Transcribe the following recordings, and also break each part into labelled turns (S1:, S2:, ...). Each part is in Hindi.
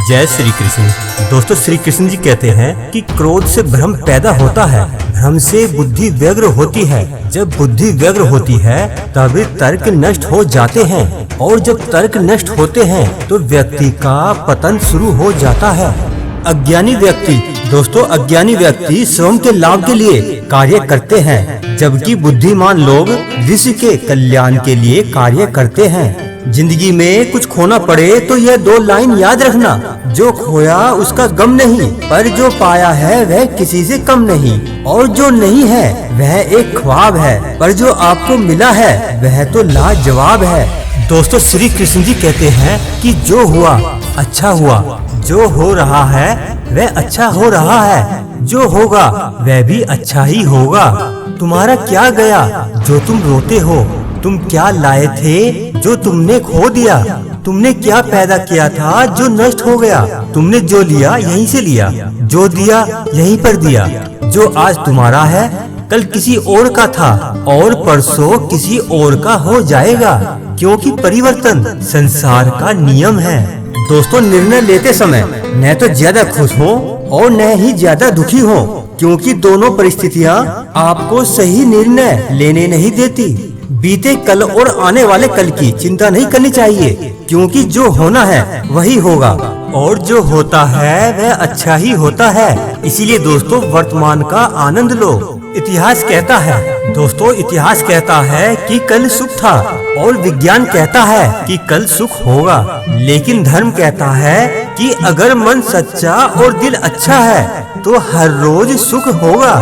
S1: जय श्री कृष्ण। दोस्तों, श्री कृष्ण जी कहते हैं कि क्रोध से भ्रम पैदा होता है, भ्रम से बुद्धि व्यग्र होती है। जब बुद्धि व्यग्र होती है तभी तर्क नष्ट हो जाते हैं, और जब तर्क नष्ट होते हैं तो व्यक्ति का पतन शुरू हो जाता है। अज्ञानी व्यक्ति, दोस्तों अज्ञानी व्यक्ति स्वयं के लाभ के लिए कार्य करते हैं, जबकि बुद्धिमान लोग विश्व के कल्याण के लिए कार्य करते हैं। जिंदगी में कुछ खोना पड़े तो यह 2 लाइन याद रखना, जो खोया उसका गम नहीं, पर जो पाया है वह किसी से कम नहीं, और जो नहीं है वह एक ख्वाब है, पर जो आपको मिला है वह तो लाजवाब है। दोस्तों, श्री कृष्ण जी कहते हैं कि जो हुआ अच्छा हुआ, जो हो रहा है वह अच्छा हो रहा है, जो होगा वह भी अच्छा ही होगा। तुम्हारा क्या गया जो तुम रोते हो, तुम क्या लाए थे जो तुमने खो दिया, तुमने क्या पैदा किया था जो नष्ट हो गया, तुमने जो लिया यहीं से लिया, जो दिया यहीं पर दिया। जो आज तुम्हारा है कल किसी और का था, और परसों किसी और का हो जाएगा, क्योंकि परिवर्तन संसार का नियम है। दोस्तों, निर्णय लेते समय न तो ज्यादा खुश हो और न ही ज्यादा दुखी हो, क्योंकि दोनों परिस्थितियाँ आपको सही निर्णय लेने नहीं देती। बीते कल और आने वाले कल की चिंता नहीं करनी चाहिए, क्योंकि जो होना है वही होगा, और जो होता है वह अच्छा ही होता है। इसीलिए दोस्तों, वर्तमान का आनंद लो। इतिहास कहता है, दोस्तों इतिहास कहता है कि कल सुख था, और विज्ञान कहता है कि कल सुख होगा, लेकिन धर्म कहता है कि अगर मन सच्चा और दिल अच्छा है तो हर रोज सुख होगा।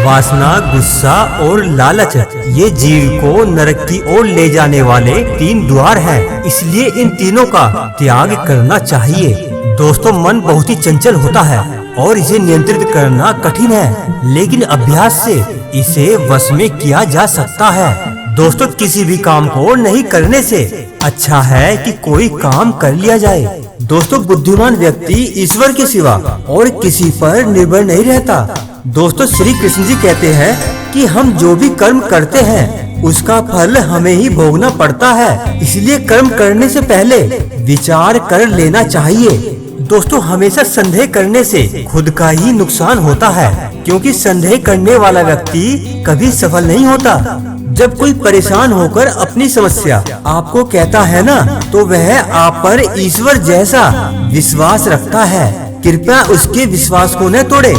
S1: वासना, गुस्सा और लालच ये जीव को नरक की ओर ले जाने वाले 3 द्वार हैं, इसलिए इन तीनों का त्याग करना चाहिए। दोस्तों, मन बहुत ही चंचल होता है और इसे नियंत्रित करना कठिन है, लेकिन अभ्यास से इसे वश में किया जा सकता है। दोस्तों, किसी भी काम को नहीं करने से अच्छा है कि कोई काम कर लिया जाए। दोस्तों, बुद्धिमान व्यक्ति ईश्वर के सिवा और किसी पर निर्भर नहीं रहता। दोस्तों, श्री कृष्ण जी कहते हैं कि हम जो भी कर्म करते हैं उसका फल हमें ही भोगना पड़ता है, इसलिए कर्म करने से पहले विचार कर लेना चाहिए। दोस्तों, हमेशा संदेह करने से खुद का ही नुकसान होता है, क्योंकि संदेह करने वाला व्यक्ति कभी सफल नहीं होता। जब कोई परेशान होकर अपनी समस्या आपको कहता है ना, तो वह आप पर ईश्वर जैसा विश्वास रखता है, कृपया उसके विश्वास को न तोड़े।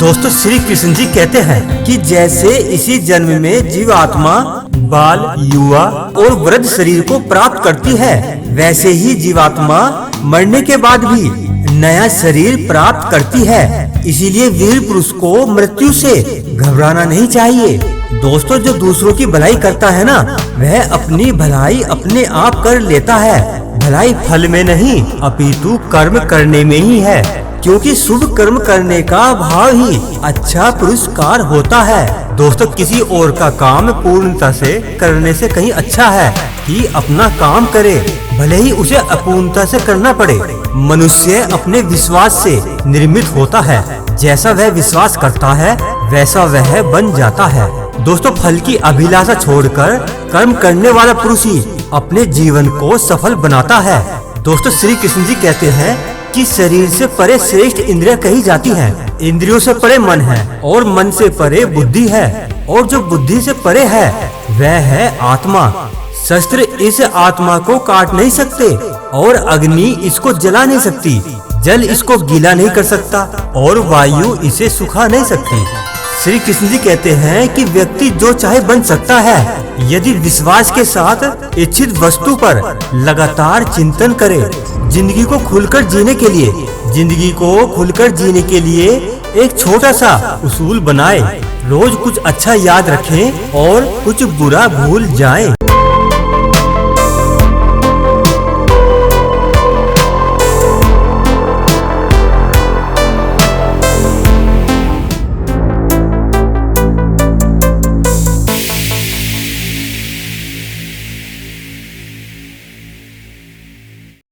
S1: दोस्तों, श्री कृष्ण जी कहते हैं कि जैसे इसी जन्म में जीवात्मा बाल, युवा और वृद्ध शरीर को प्राप्त करती है, वैसे ही जीवात्मा मरने के बाद भी नया शरीर प्राप्त करती है। इसीलिए वीर पुरुष को मृत्यु से घबराना नहीं चाहिए। दोस्तों, जो दूसरों की भलाई करता है ना, वह अपनी भलाई अपने आप कर लेता है। भलाई फल में नहीं अपितु कर्म करने में ही है, क्योंकि शुभ कर्म करने का भाव ही अच्छा पुरस्कार होता है। दोस्तों, किसी और का काम पूर्णता से करने से कहीं अच्छा है कि अपना काम करे, भले ही उसे अपूर्णता से करना पड़े। मनुष्य अपने विश्वास से निर्मित होता है, जैसा वह विश्वास करता है वैसा वह बन जाता है। दोस्तों, फल की अभिलाषा छोड़कर कर्म करने वाला पुरुष ही अपने जीवन को सफल बनाता है। दोस्तों, श्री कृष्ण जी कहते हैं कि शरीर से परे श्रेष्ठ इंद्रियां कही जाती हैं। इंद्रियों से परे मन है, और मन से परे बुद्धि है, और जो बुद्धि से परे है वह है आत्मा। शस्त्र इस आत्मा को काट नहीं सकते, और अग्नि इसको जला नहीं सकती, जल इसको गीला नहीं कर सकता, और वायु इसे सुखा नहीं सकती। श्री कृष्ण जी कहते हैं कि व्यक्ति जो चाहे बन सकता है, यदि विश्वास के साथ इच्छित वस्तु पर लगातार चिंतन करे। जिंदगी को खुलकर जीने के लिए एक छोटा सा उसूल बनाए, रोज कुछ अच्छा याद रखें और कुछ बुरा भूल जाएं।